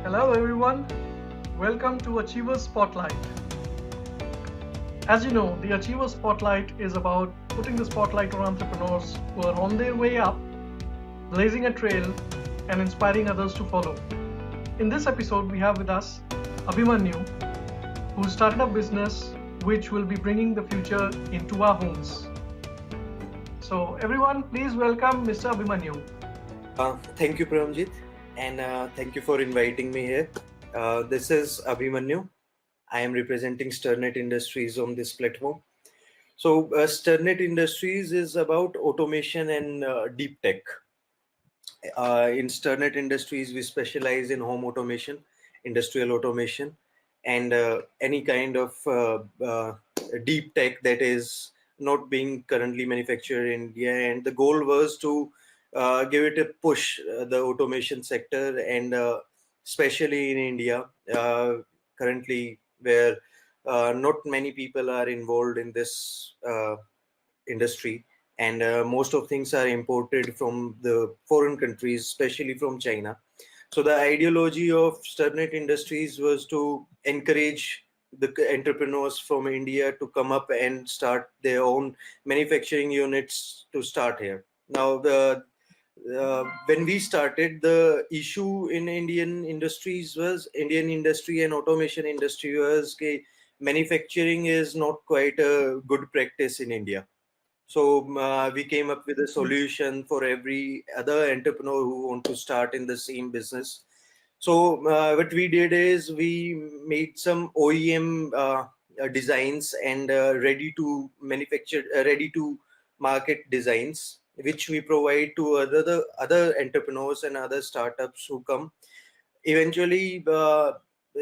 Hello everyone, welcome to Achiever Spotlight. As you know, the Achiever Spotlight is about putting the spotlight on entrepreneurs who are on their way up, blazing a trail, and inspiring others to follow. In this episode, we have with us Abhimanyu, who started a business which will be bringing the future into our homes. So everyone, please welcome Mr. Abhimanyu. Thank you, Pramjit, and thank you for inviting me here. This is Abhimanyu. I am representing Sternet Industries on this platform. So, Sternet Industries is about automation and deep tech. In Sternet Industries, we specialize in home automation, industrial automation, and any kind of deep tech that is not being currently manufactured in India. And the goal was to give it a push, the automation sector, and especially in India, currently where not many people are involved in this industry, and most of things are imported from the foreign countries, especially from China. So the ideology of Sternet Industries was to encourage the entrepreneurs from India to come up and start their own manufacturing units to start here. Now, when we started, the issue in Indian industry and automation industry was that manufacturing is not quite a good practice in India. So we came up with a solution for every other entrepreneur who want to start in the same business. So what we did is we made some OEM designs and ready to manufacture, ready to market designs, which we provide to other entrepreneurs and other startups who come. Eventually,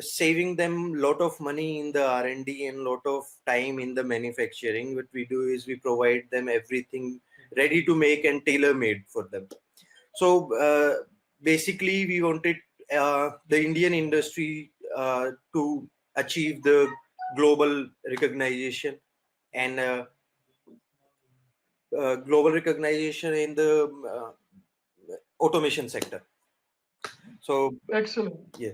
saving them lot of money in the R&D and lot of time in the manufacturing. What we do is we provide them everything ready to make and tailor made for them. So basically, we wanted the Indian industry to achieve the global recognition and global recognition in the automation sector. So Excellent. yeah.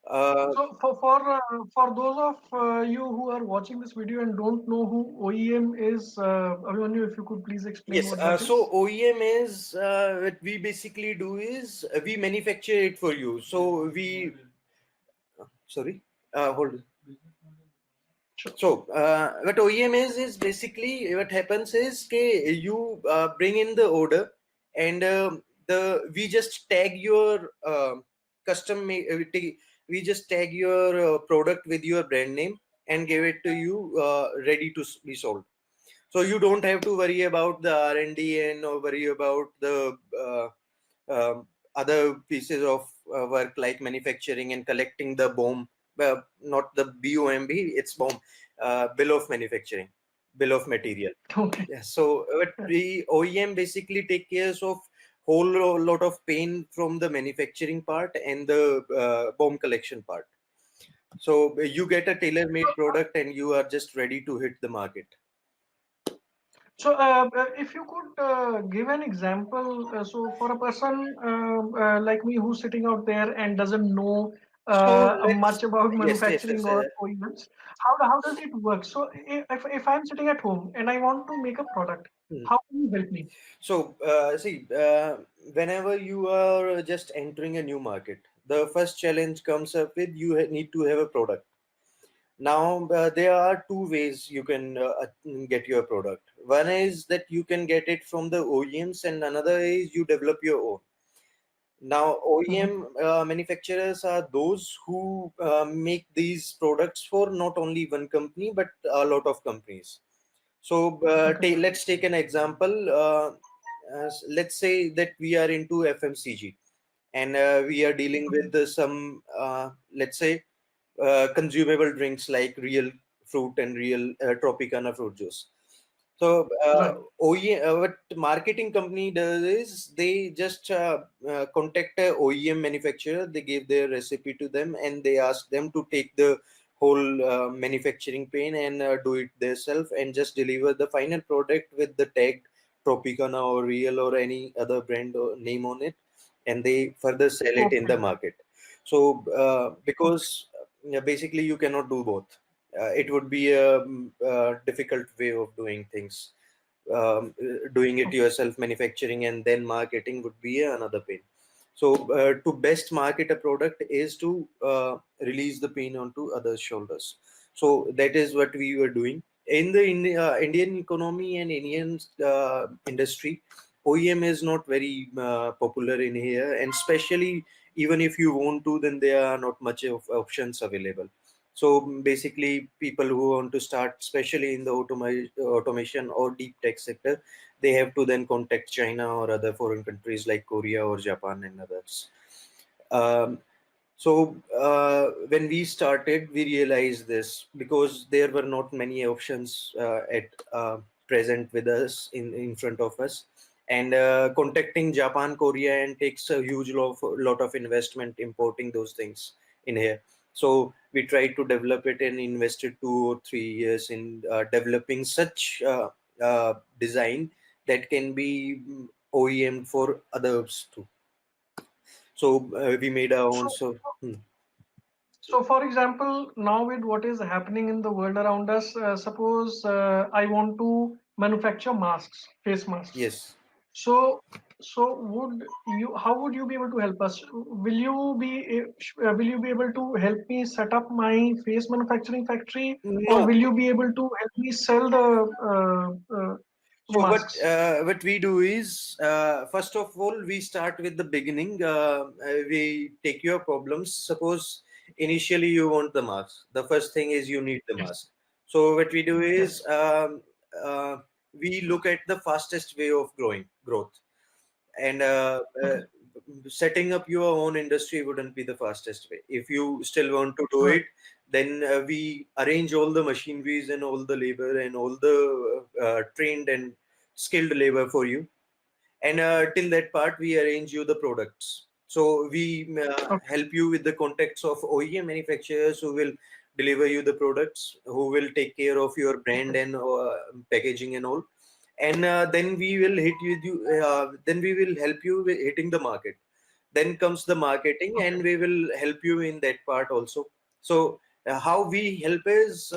So for those of you who are watching this video and don't know who OEM is, Abhimanyu, if you could please explain Yes, what that so is. OEM is what we basically do is we manufacture it for you. So we, sorry, hold on. Sure. So what OEM is basically what happens is you bring in the order, and the we just tag your custom we just tag your product with your brand name and give it to you ready to be sold. So you don't have to worry about the R&D and or worry about the other pieces of work like manufacturing and collecting the BOM. Well, not the BOMB, it's BOM, bill of manufacturing, bill of material. Okay. Yeah, so what we OEM basically take care of whole lot of pain from the manufacturing part and the BOM collection part. So you get a tailor-made product and you are just ready to hit the market. So, if you could give an example, so for a person like me who's sitting out there and doesn't know So let's much about yes, yes, manufacturing yes. or OEMs, how does it work? So, if I'm sitting at home and I want to make a product, Hmm. how can you help me? So, see, whenever you are just entering a new market, the first challenge comes up with you need to have a product. Now, there are two ways you can get your product. One is that you can get it from the OEMs, and another is you develop your own. Now, Mhm. OEM manufacturers are those who make these products for not only one company but a lot of companies. So Okay. let's take an example. Let's say that we are into FMCG and we are dealing with some, let's say, consumable drinks like real fruit and real Tropicana fruit juice. So Right. what marketing company does is they just contact a OEM manufacturer. They give their recipe to them and they ask them to take the whole manufacturing pain and do it themselves and just deliver the final product with the tag Tropicana or Real or any other brand or name on it. and they further sell it in Okay. the market. So Okay. because basically you cannot do both. It would be a difficult way of doing things. Doing it Okay. yourself, manufacturing and then marketing would be another pain. So to best market a product is to release the pain onto others' shoulders. So that is what we were doing in the Indian economy and Indian industry. OEM is not very popular in here, and especially even if you want to, then there are not much of options available. So basically, people who want to start, especially in the automation or deep tech sector, they have to then contact China or other foreign countries like Korea or Japan and others. Um, so when we started, we realized this because there were not many options at present with us in front of us, and contacting Japan, Korea, and takes a huge lot of investment importing those things in here. So we tried to develop it and invested 2 or 3 years in developing such design that can be OEM for others too. So we made our own. So, So. so for example, now with what is happening in the world around us, suppose I want to manufacture masks, face masks. Yes. So, so would you? How would you be able to help us? Will you be able to help me set up my face manufacturing factory, or No. will you be able to help me sell the So masks? what we do is first of all we start with the beginning. We take your problems. Suppose initially you want the mask. The first thing is you need the Yes. mask. So what we do is Yes. uh, we look at the fastest way of growth, and Okay. setting up your own industry wouldn't be the fastest way. If you still want to do Right. it, then we arrange all the machineries and all the labor and all the trained and skilled labor for you, and till that part we arrange you the products. So we Okay. help you with the contacts of OEM manufacturers who will deliver you the products, who will take care of your brand Okay. and packaging and all, and then we will hit you. Then we will help you with hitting the market. Then comes the marketing, Okay. and we will help you in that part also. So how we help is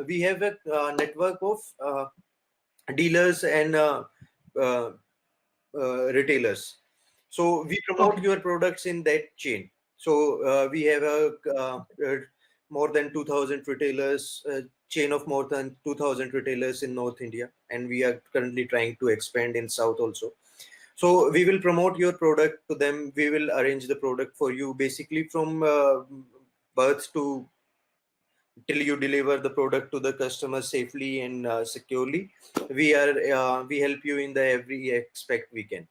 we have a network of dealers and uh, retailers. So we promote Okay. your products in that chain. So we have a more than 2,000 retailers, chain of more than 2,000 retailers in North India, and we are currently trying to expand in South also. So we will promote your product to them. We will arrange the product for you, basically from birth to till you deliver the product to the customer safely and securely. We help you in the every aspect we can,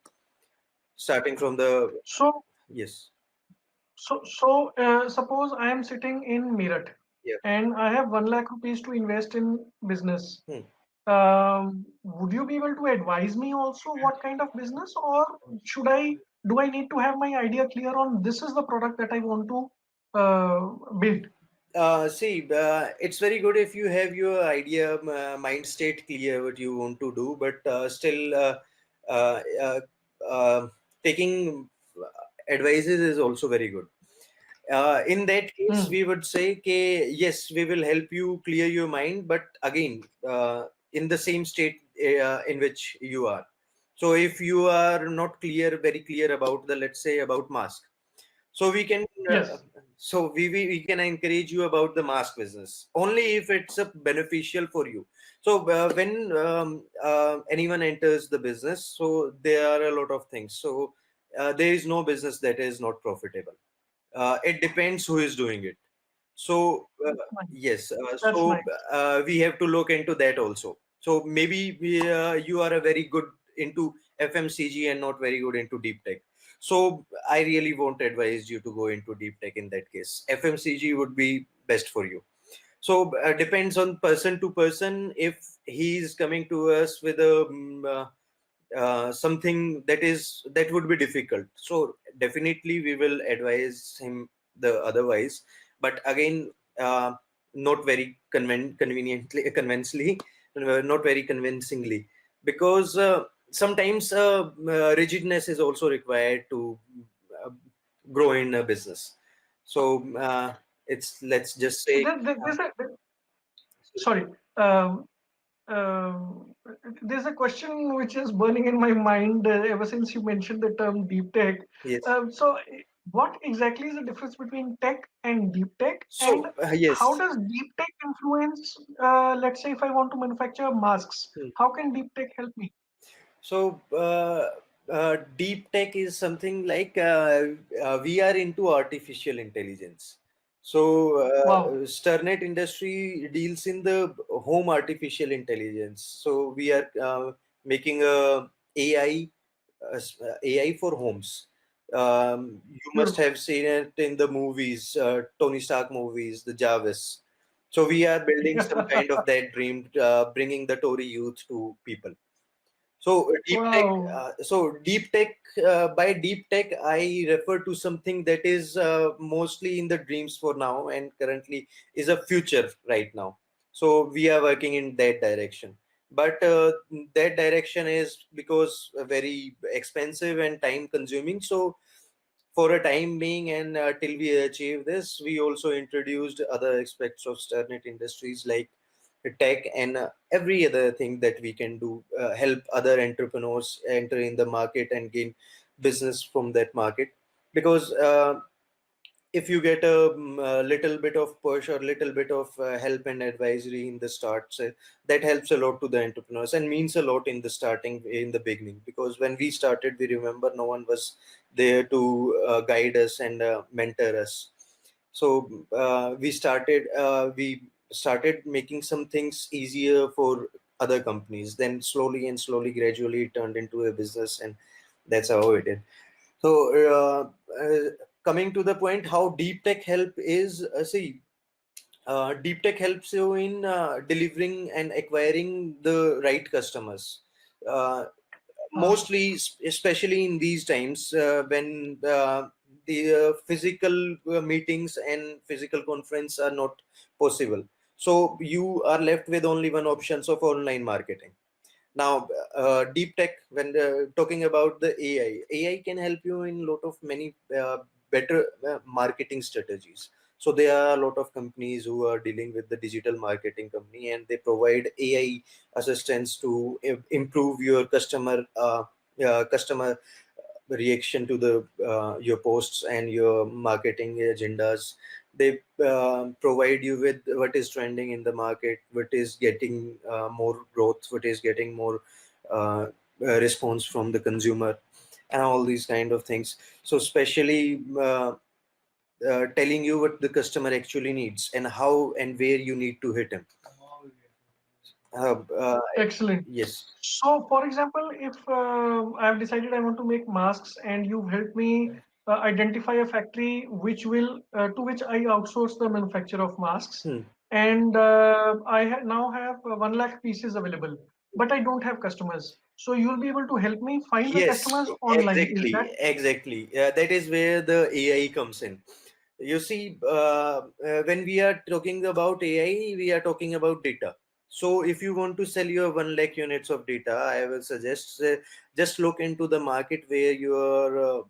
starting from the. So, Yes. suppose I am sitting in Meerut Yeah. and I have 1 lakh rupees to invest in business. Hmm. Would you be able to advise me also what kind of business, or do I need to have my idea clear on this is the product that I want to build? See, it's very good if you have your idea, mind state clear what you want to do, but still uh, uh, uh, taking advices is also very good. In that case, Hmm. we would say, okay, yes, we will help you clear your mind, but again, in the same state in which you are. So if you are not clear, very clear about the, let's say, about mask, so we can Yes. we can encourage you about the mask business only if it's beneficial for you. So when anyone enters the business, so there are a lot of things. So there is no business that is not profitable. It depends who is doing it. So Nice. yes, That's so nice. we have to look into that also. So maybe you are a very good into FMCG and not very good into deep tech. So I really won't advise you to go into deep tech in that case. FMCG would be best for you. So depends on person to person. If he's coming to us with a something that would be difficult, so definitely we will advise him the otherwise, but again not very conveniently convincingly, not very convincingly, because sometimes rigidness is also required to grow in a business. So it's, let's just So say, there's a sorry. sorry. Um, um, there's a question which is burning in my mind ever since you mentioned the term deep tech. Yes. What exactly is the difference between tech and deep tech, and So how yes. does deep tech influence? Let's say if I want to manufacture masks, Hmm. how can deep tech help me? So deep tech is something like, we are into artificial intelligence. So Wow. Sternet industry deals in the home artificial intelligence. So we are making a AI, AI for homes. You must Beautiful. have seen it in the movies, Tony Stark movies, the Jarvis. So we are building some kind of that dream, bringing the Tory youth to people. So Wow. deep tech, by deep tech, I refer to something that is mostly in the dreams for now and currently is a future right now. So we are working in that direction. But that direction is because very expensive and time consuming. So for a time being, and till we achieve this, we also introduced other aspects of Sternet Industries like tech and every other thing that we can do, help other entrepreneurs enter in the market and gain business from that market. Because if you get a little bit of push or little bit of help and advisory in the start, so that helps a lot to the entrepreneurs and means a lot in the starting, in the beginning. Because when we started, we remember no one was there to guide us and mentor us. So we started making some things easier for other companies. Then slowly and slowly, gradually, it turned into a business, and that's how it is. So, coming to the point, how deep tech help is, deep tech helps you in delivering and acquiring the right customers. Uh, Ah, Mostly, especially in these times when the physical meetings and physical conference are not possible. So you are left with only one options of online marketing. Now, deep tech, when talking about the AI can help you in lot of many better marketing strategies. So there are a lot of companies who are dealing with the digital marketing company, and they provide AI assistance to improve your customer reaction to the your posts and your marketing agendas. They provide you with what is trending in the market, what is getting more growth, what is getting more uh, response from the consumer, and all these kind of things. So especially telling you what the customer actually needs and how and where you need to hit him. uh, uh, excellent. yes. So, for example, if I've decided I want to make masks and you've helped me identify a factory which will to which I outsource the manufacture of masks, Hmm. and now have 1 lakh pieces available, but I don't have customers. So you'll be able to help me find the Yes, customers online. Is exactly, that exactly. That is where the AI comes in. You see, when we are talking about AI, we are talking about data. So, if you want to sell your 1 lakh units of data, I will suggest just look into the market where your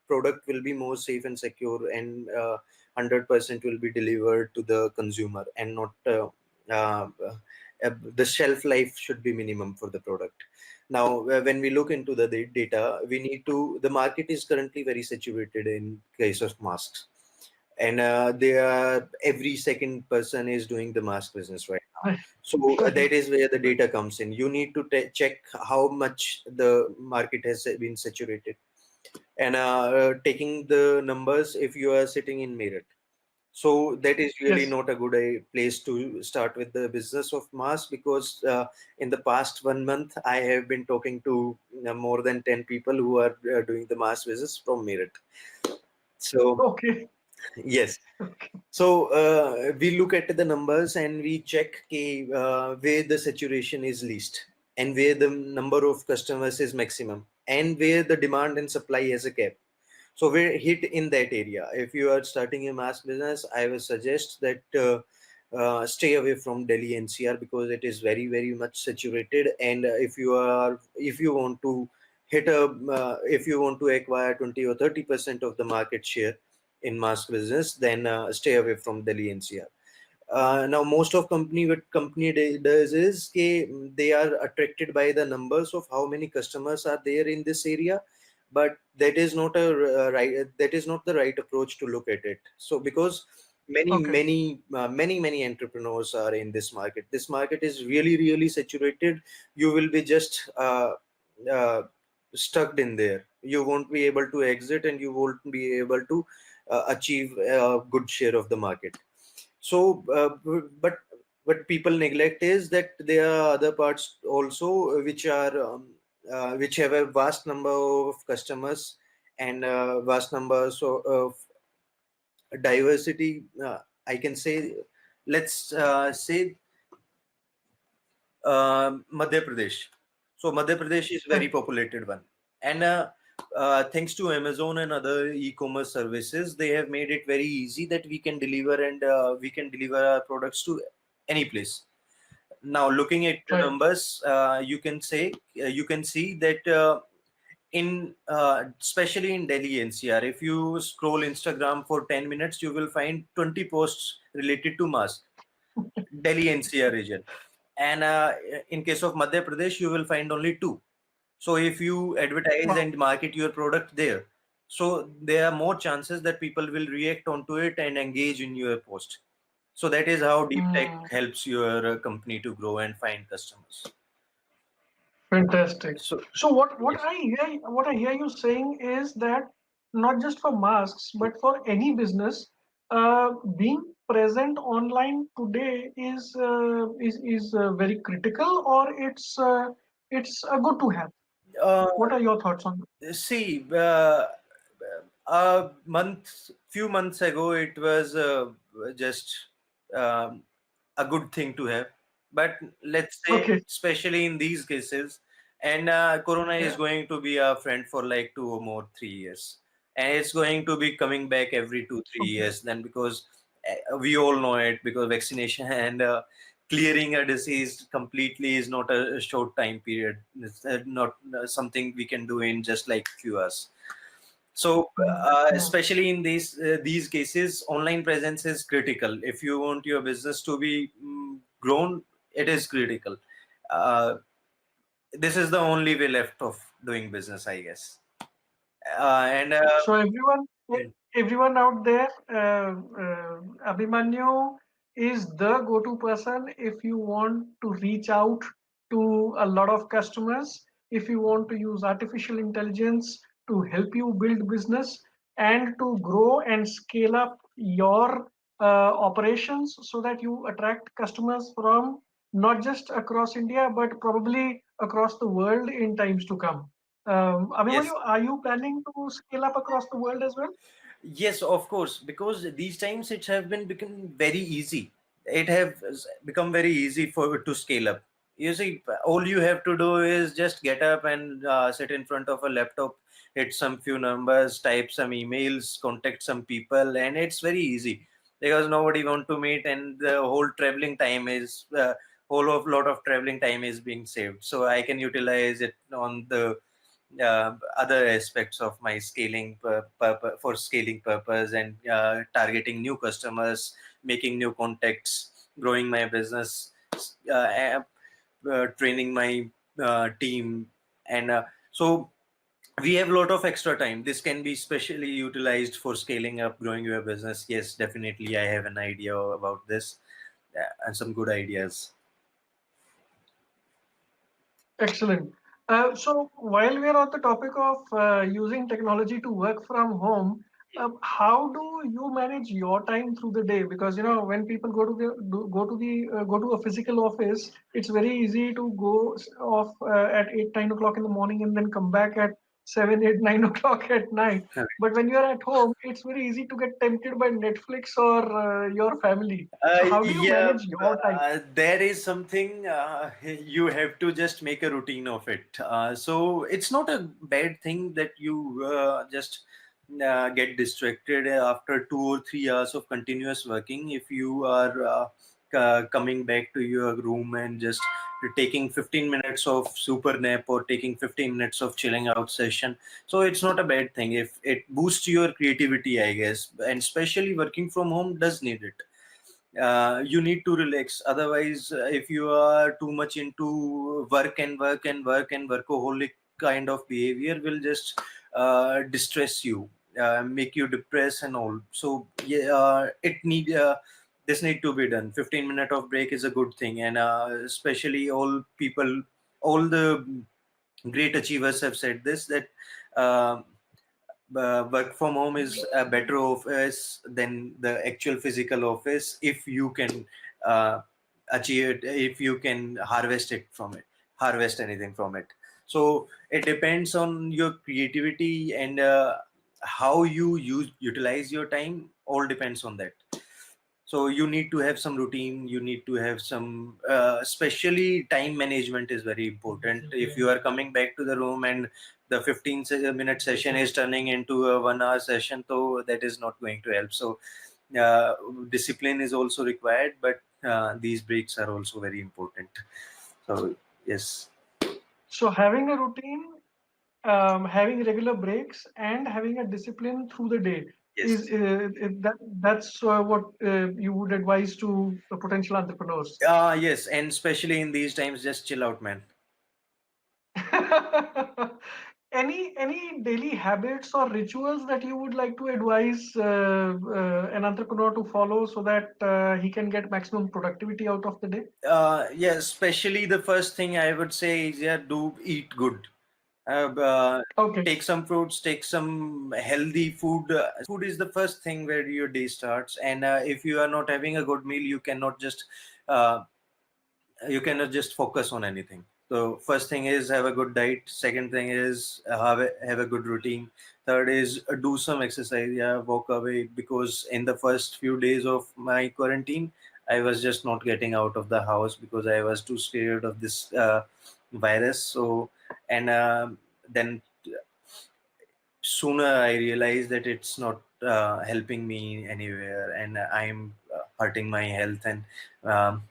product will be more safe and secure, and 100% will be delivered to the consumer, and not the shelf life should be minimum for the product. Now, when we look into the data, we need to. The market is currently very saturated in case of masks, and they are every second person is doing the mask business right now. So that is where the data comes in. You need to check how much the market has been saturated, and taking the numbers if you are sitting in Meerut. So that is really yes? not a good place to start with the business of mask, because in the past 1 month I have been talking to more than 10 people who are doing the mask business from Meerut. So Okay, yes. okay, So we look at the numbers and we check where the saturation is least, and where the number of customers is maximum, and where the demand and supply has a cap. So we're hit in that area. If you are starting a mass business, I will suggest that stay away from Delhi NCR, because it is very very much saturated. And if you want to hit a if you want to acquire 20 or 30% of the market share in mask business, then stay away from Delhi NCR. Now most of company, what company does is they are attracted by the numbers of how many customers are there in this area, but that is not a that is not the right approach to look at it. So because Okay. many entrepreneurs are in this market, this market is really saturated. You will be just uh, stuck in there. You won't be able to exit, and you won't be able to achieve a good share of the market. So but what people neglect is that there are other parts also which are which have a vast number of customers and vast numbers of diversity. I can say, let's say Madhya Pradesh. So Madhya Pradesh is very Right. populated one, and thanks to Amazon and other e-commerce services, they have made it very easy that we can deliver our products to any place. Now, looking at the Right. numbers, you can see that in especially in Delhi NCR, if you scroll Instagram for 10 minutes, you will find 20 posts related to mask. Delhi NCR region. And in case of Madhya Pradesh, you will find only two. So if you advertise Wow. and market your product there, so there are more chances that people will react onto it and engage in your post. So that is how deep tech Hmm. helps your company to grow and find customers. Fantastic. So So yes. what I hear you saying is that not just for masks, but for any business, being present online today is very critical, or it's good to have. Uh, What are your thoughts on that? See, few months ago, it was just um, a good thing to have. But let's say, Okay. especially in these cases, and Corona is Yeah. going to be our friend for like 2 or 3 years, and it's going to be coming back every 2 3 years. Then because we all know it, because vaccination and clearing a disease completely is not a short time period. It's not something we can do in just like few hours. So Hmm. especially in these cases, online presence is critical. If you want your business to be grown, it is critical. uh, this is the only way left of doing business, I guess. And So everyone out there, Abhimanyu is the go-to person if you want to reach out to a lot of customers, if you want to use artificial intelligence to help you build business and to grow and scale up your operations so that you attract customers from not just across India, but probably across the world in times to come. Abhimanyu, yes. are you planning to scale up across the world as well? Yes, of course, because these times it have been become very easy. It have become very easy for to scale up. You see, all you have to do is just get up and sit in front of a laptop, hit some few numbers, type some emails, contact some people, and it's very easy because nobody want to meet, and the whole traveling time is whole of lot of traveling time is being saved. So I can utilize it on the other aspects of my for scaling purpose and targeting new customers, making new contacts, growing my business, training my team, and so we have a lot of extra time. This can be specially utilized for scaling up, growing your business. Yes, definitely, I have an idea about this and some good ideas. Excellent. So while we are on the topic of using technology to work from home, how do you manage your time through the day? Because when people go to a physical office, it's very easy to go off at 8 9 o'clock in the morning and then come back at 7 8 9 o'clock at night. But when you are at home, it's very easy to get tempted by Netflix or your family. So how do you Yeah, manage your time? there is something you have to just make a routine of it. So it's not a bad thing that you just get distracted after 2 or 3 hours of continuous working. If you are coming back to your room and just taking 15 minutes of super nap or taking 15 minutes of chilling out session. So it's not a bad thing if it boosts your creativity, I guess, and especially working from home does need it. You need to relax, otherwise if you are too much into work and work and work and workaholic kind of behavior will just distress you, make you depressed and all. So yeah, it need this need to be done. 15 minute of break is a good thing, and especially all people, all the great achievers have said this, that uh, work from home is a better office than the actual physical office if you can uh, achieve it, if you can harvest anything from it. So it depends on your creativity and how you utilize your time, all depends on that. So you need to have some routine, you need to have some especially time management is very important. If you are coming back to the room and the 15-minute session is turning into a 1 hour session, so that is not going to help. So uh, discipline is also required, but these breaks are also very important. So yes. So having a routine, having regular breaks, and having a discipline through the day is Yes. that's what you would advise to potential entrepreneurs. Yes, and especially in these times, just chill out, man. Any daily habits or rituals that you would like to advise an entrepreneur to follow so that he can get maximum productivity out of the day? Yeah, especially the first thing I would say is, yeah, do eat good. Okay, Take some fruits, take some healthy food. Food is the first thing where your day starts, and if you are not having a good meal, uh, you cannot just focus on anything. So first thing is have a good diet. Second thing is have a good routine. Third is do some exercise. Yeah, walk away, because in the first few days of my quarantine, I was just not getting out of the house because I was too scared of this virus. So and then sooner I realized that it's not helping me anywhere, and I'm hurting my health and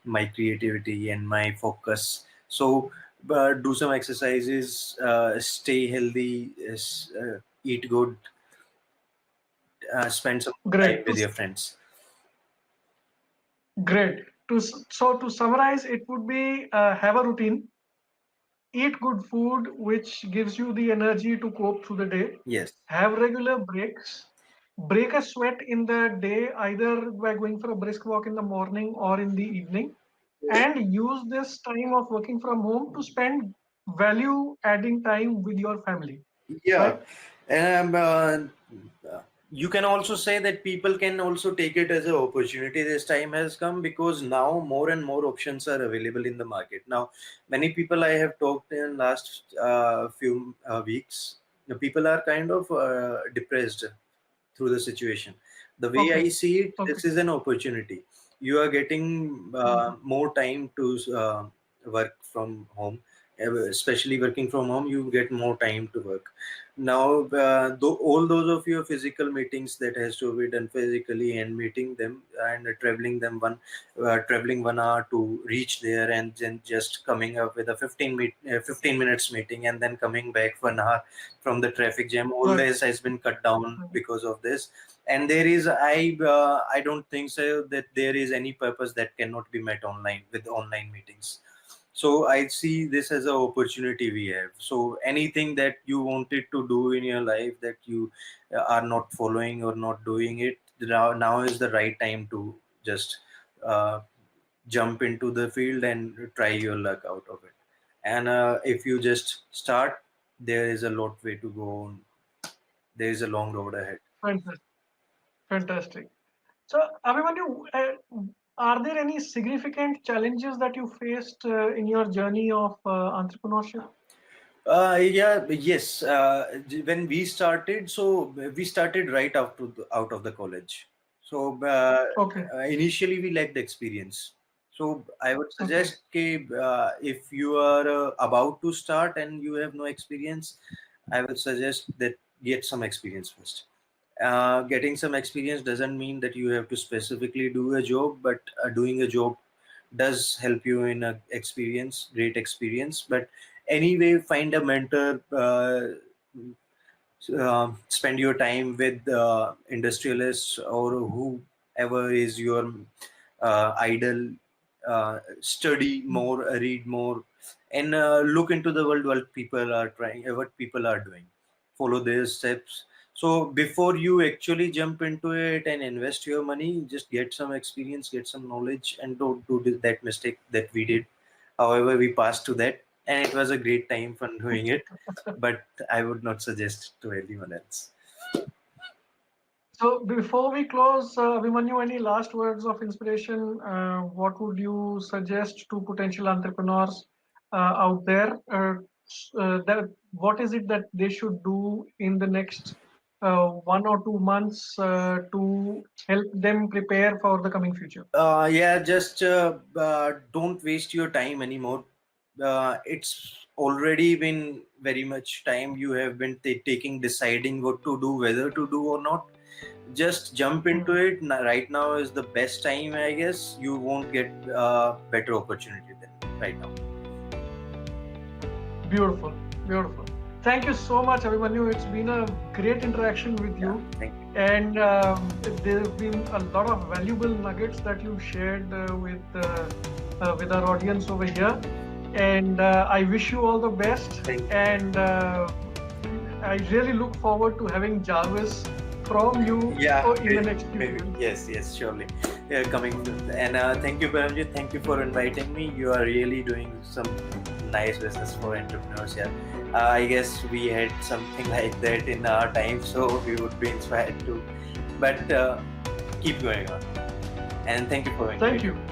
my creativity and my focus. So, do some exercises, stay healthy, eat good, spend some time great. with your friends. Great. So to summarize, it would be have a routine, eat good food which gives you the energy to cope through the day, Yes. have regular breaks, break a sweat in the day either by going for a brisk walk in the morning or in the evening, and use this time of working from home to spend value adding time with your family, Yeah, right? and you can also say that people can also take it as an opportunity. This time has come because now more and more options are available in the market. Now, many people I have talked in last few weeks, the people are kind of depressed through the situation. The way Okay, I see it, okay. this is an opportunity. You are getting Mhm. more time to work from home, especially working from home. You get more time to work. Now, all those of your physical meetings that has to be done physically and meeting them and traveling 1 hour to reach there and then just coming up with a 15 minutes meeting and then coming back 1 hour from the traffic jam. All Right. this has been cut down because of this. And there is I don't think so that there is any purpose that cannot be met online with online meetings. So I see this as an opportunity we have. So anything that you wanted to do in your life that you are not following or not doing it, now is the right time to just uh, jump into the field and try your luck out of it. And if you just start, there is a lot way to go. There is a long road ahead. Fantastic. Fantastic. So, Abhimanyu, are there any significant challenges that you faced in your journey of entrepreneurship? Yes. When we started, so we started right out of the college. So Okay, initially we lacked experience. So I would okay, suggest if you are about to start and you have no experience, I would suggest that get some experience first. Getting some experience doesn't mean that you have to specifically do a job, but doing a job does help you in a great experience. But anyway, find a mentor. Spend your time with industrialists or whoever is your idol. Study more, read more, and look into the world, what people are doing. Follow their steps. So before you actually jump into it and invest your money, just get some experience, get some knowledge, and don't do that mistake that we did. However, we passed to that, and it was a great time fun doing it. But I would not suggest to anyone else. So before we close, Abhimanyu, any last words of inspiration? What would you suggest to potential entrepreneurs out there? What is it that they should do in the next 1 or 2 months to help them prepare for the coming future? Yeah, just don't waste your time anymore. It's already been very much time you have been taking, deciding what to do, whether to do or not. Just jump into it. Right now is the best time, I guess. You won't get better opportunity than right now. Beautiful, beautiful. Thank you so much, Abhimanyu. It's been a great interaction with you. Yeah, thank you. And there have been a lot of valuable nuggets that you shared with our audience over here. And I wish you all the best. Thank you. And I really look forward to having Jarvis from you in the next few years. Yes, surely. Coming. And thank you, Paramjit. Thank you for inviting me. You are really doing some nice business for entrepreneurs. Yeah, I guess we had something like that in our time, so we would be inspired to. But keep going on. And thank you for inviting me. Thank you.